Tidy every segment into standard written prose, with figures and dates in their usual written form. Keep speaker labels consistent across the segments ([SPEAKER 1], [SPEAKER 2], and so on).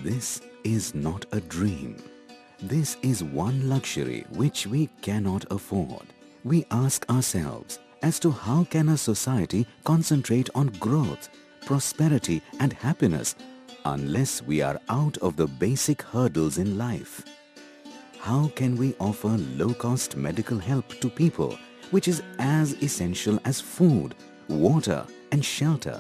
[SPEAKER 1] This is not a dream. This is one luxury which we cannot afford. We ask ourselves as to how can a society concentrate on growth, prosperity and happiness unless we are out of the basic hurdles in life. How can we offer low-cost medical help to people which is as essential as food, water and shelter?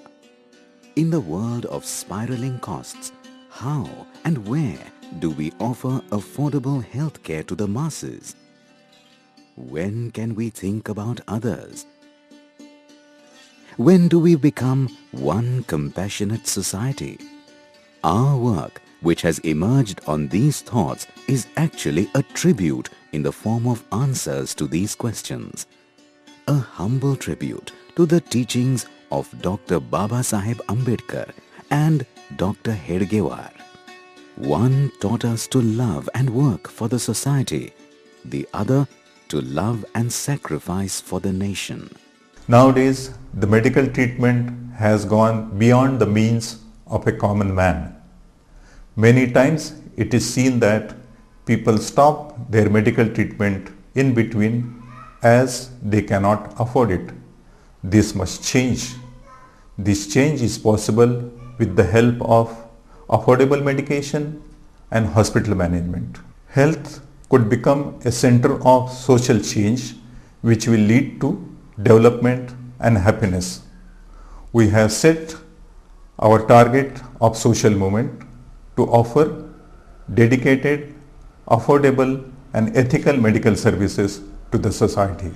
[SPEAKER 1] In the world of spiraling costs, how and where do we offer affordable health care to the masses? When can we think about others? When do we become one compassionate society? Our work, which has emerged on these thoughts, is actually a tribute in the form of answers to these questions. A humble tribute to the teachings of Dr. Babasaheb Ambedkar and Dr. Hedgewar. One taught us to love and work for the society, the other to love and sacrifice for the nation.
[SPEAKER 2] Nowadays, the medical treatment has gone beyond the means of a common man. Many times it is seen that people stop their medical treatment in between as they cannot afford it. This must change. This change is possible with the help of affordable medication and hospital management. Health could become a center of social change which will lead to development and happiness. We have set our target of social movement to offer dedicated, affordable and ethical medical services to the society.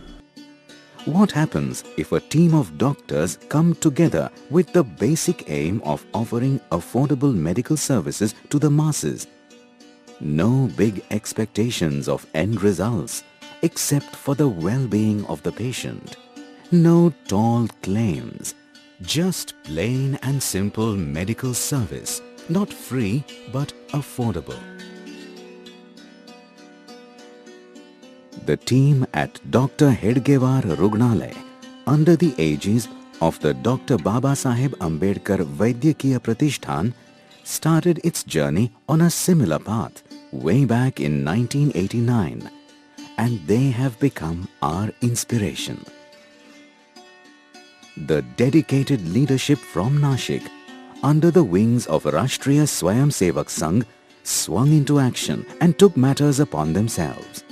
[SPEAKER 1] What happens if a team of doctors come together with the basic aim of offering affordable medical services to the masses? No big expectations of end results except for the well-being of the patient. No tall claims, just plain and simple medical service, not free but affordable. The team at Dr. Hedgewar Rugnalay, under the aegis of the Dr. Babasaheb Ambedkar Vaidyakiya Pratishthan, started its journey on a similar path way back in 1989, and they have become our inspiration. The dedicated leadership from Nashik, under the wings of Rashtriya Swayamsevak Sangh, swung into action and took matters upon themselves.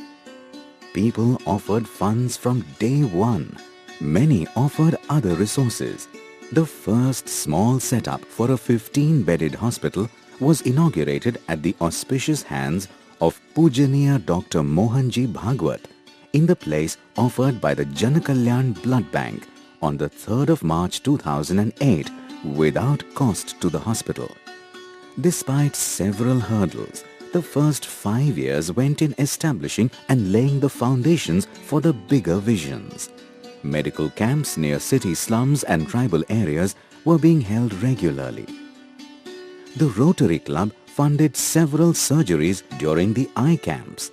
[SPEAKER 1] People offered funds from day one. Many offered other resources. The first small setup for a 15-bedded hospital was inaugurated at the auspicious hands of Pujaniya Dr. Mohanji Bhagwat in the place offered by the Janakalyan Blood Bank on the 3rd of March 2008 without cost to the hospital. Despite several hurdles, the first 5 years went in establishing and laying the foundations for the bigger visions. Medical camps near city slums and tribal areas were being held regularly. The Rotary Club funded several surgeries during the eye camps.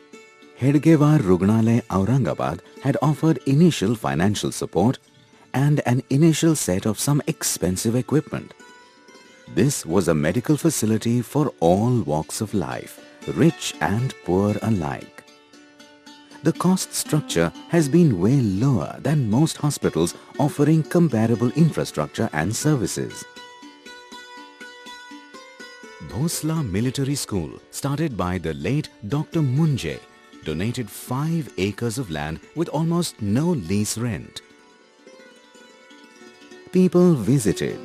[SPEAKER 1] Hedgewar Rugnalay Aurangabad had offered initial financial support and an initial set of some expensive equipment. This was a medical facility for all walks of life, rich and poor alike. The cost structure has been way lower than most hospitals offering comparable infrastructure and services. Bhosla Military School, started by the late Dr. Munje, donated 5 acres of land with almost no lease rent. People visited,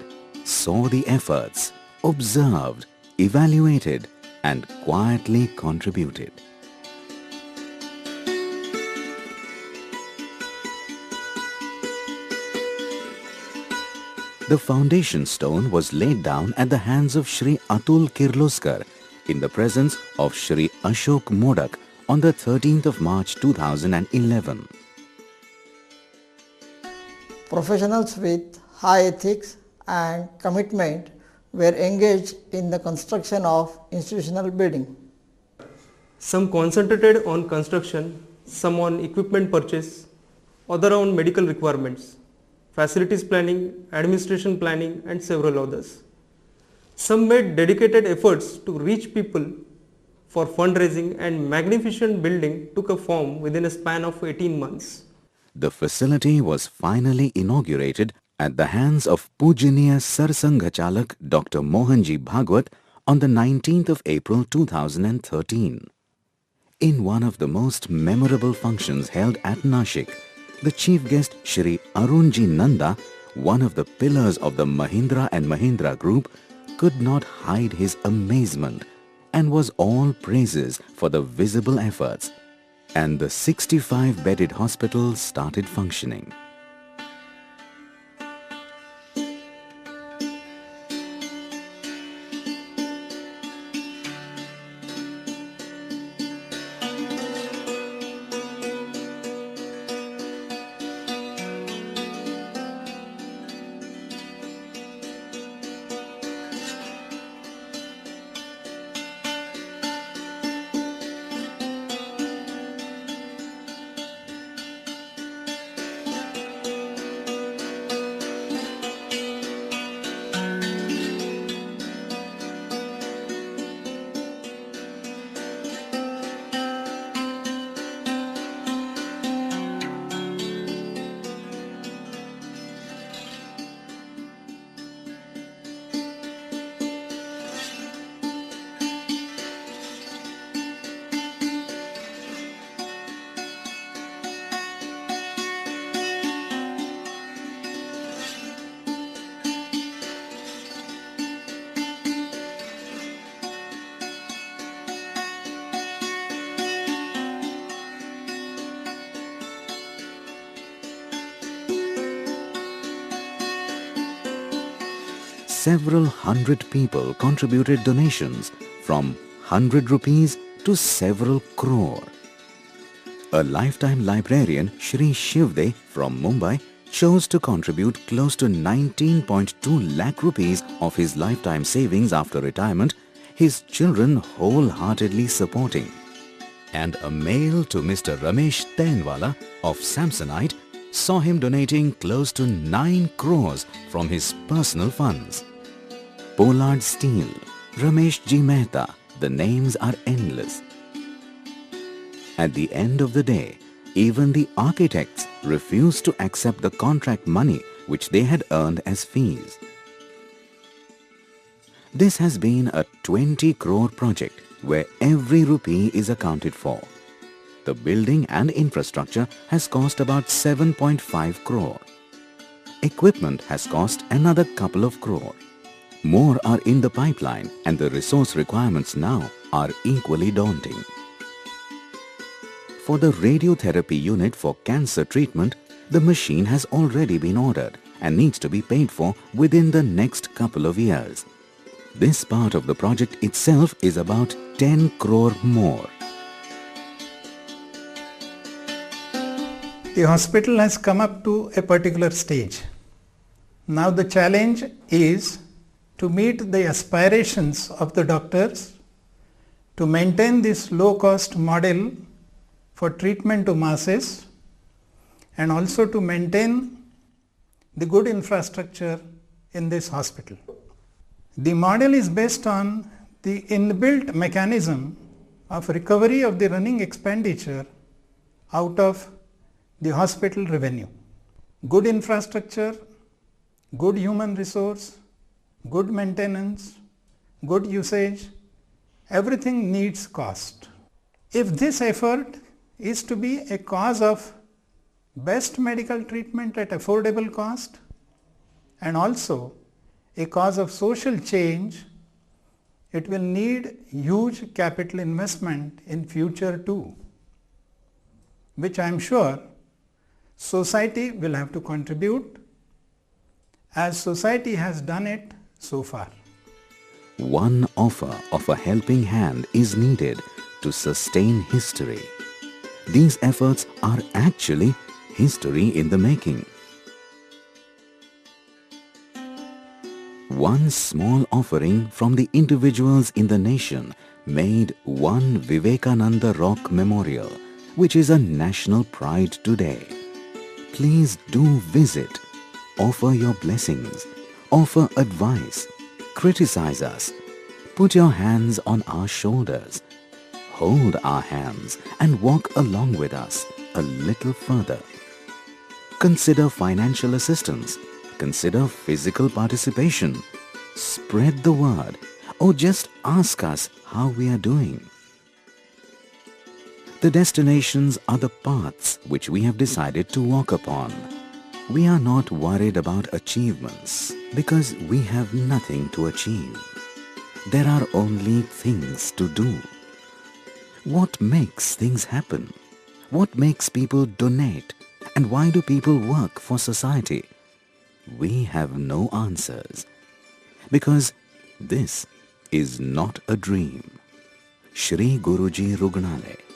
[SPEAKER 1] saw the efforts, observed, evaluated and quietly contributed. The foundation stone was laid down at the hands of Shri Atul Kirloskar in the presence of Shri Ashok Modak on the 13th of March 2011.
[SPEAKER 3] Professionals with high ethics and commitment were engaged in the construction of institutional building.
[SPEAKER 4] Some concentrated on construction, some on equipment purchase, other on medical requirements, facilities planning, administration planning and several others. Some made dedicated efforts to reach people for fundraising, and magnificent building took a form within a span of 18 months.
[SPEAKER 1] The facility was finally inaugurated at the hands of Pujaniya Sarsanghachalak Dr. Mohanji Bhagwat on the 19th of April 2013. In one of the most memorable functions held at Nashik, the chief guest Shri Arunji Nanda, one of the pillars of the Mahindra and Mahindra Group, could not hide his amazement and was all praises for the visible efforts, and the 65-bedded hospital started functioning. Several hundred people contributed donations from 100 rupees to several crore. A lifetime librarian, Shri Shivde from Mumbai, chose to contribute close to 19.2 lakh rupees of his lifetime savings after retirement, his children wholeheartedly supporting. And a mail to Mr. Ramesh Tainwala of Samsonite saw him donating close to 9 crores from his personal funds. Pollard Steel, Ramesh G. Mehta, the names are endless. At the end of the day, even the architects refused to accept the contract money which they had earned as fees. This has been a 20 crore project where every rupee is accounted for. The building and infrastructure has cost about 7.5 crore. Equipment has cost another couple of crore. More are in the pipeline, and the resource requirements now are equally daunting. For the radiotherapy unit for cancer treatment, the machine has already been ordered and needs to be paid for within the next couple of years. This part of the project itself is about 10 crore more.
[SPEAKER 5] The hospital has come up to a particular stage. Now the challenge is to meet the aspirations of the doctors to maintain this low-cost model for treatment to masses and also to maintain the good infrastructure in this hospital. The model is based on the inbuilt mechanism of recovery of the running expenditure out of the hospital revenue. Good infrastructure, good human resource, good maintenance, good usage, everything needs cost. If this effort is to be a cause of best medical treatment at affordable cost and also a cause of social change, it will need huge capital investment in future too, which I am sure society will have to contribute as society has done it so far.
[SPEAKER 1] One offer of a helping hand is needed to sustain history. These efforts are actually history in the making. One small offering from the individuals in the nation made one Vivekananda Rock Memorial, which is a national pride today. Please do visit, offer your blessings, offer advice, criticize us, put your hands on our shoulders, hold our hands and walk along with us a little further. Consider financial assistance, consider physical participation, spread the word, or just ask us how we are doing. The destinations are the paths which we have decided to walk upon. We are not worried about achievements because we have nothing to achieve. There are only things to do. What makes things happen? What makes people donate? And why do people work for society? We have no answers. Because this is not a dream. Shri Guruji Rugnalay.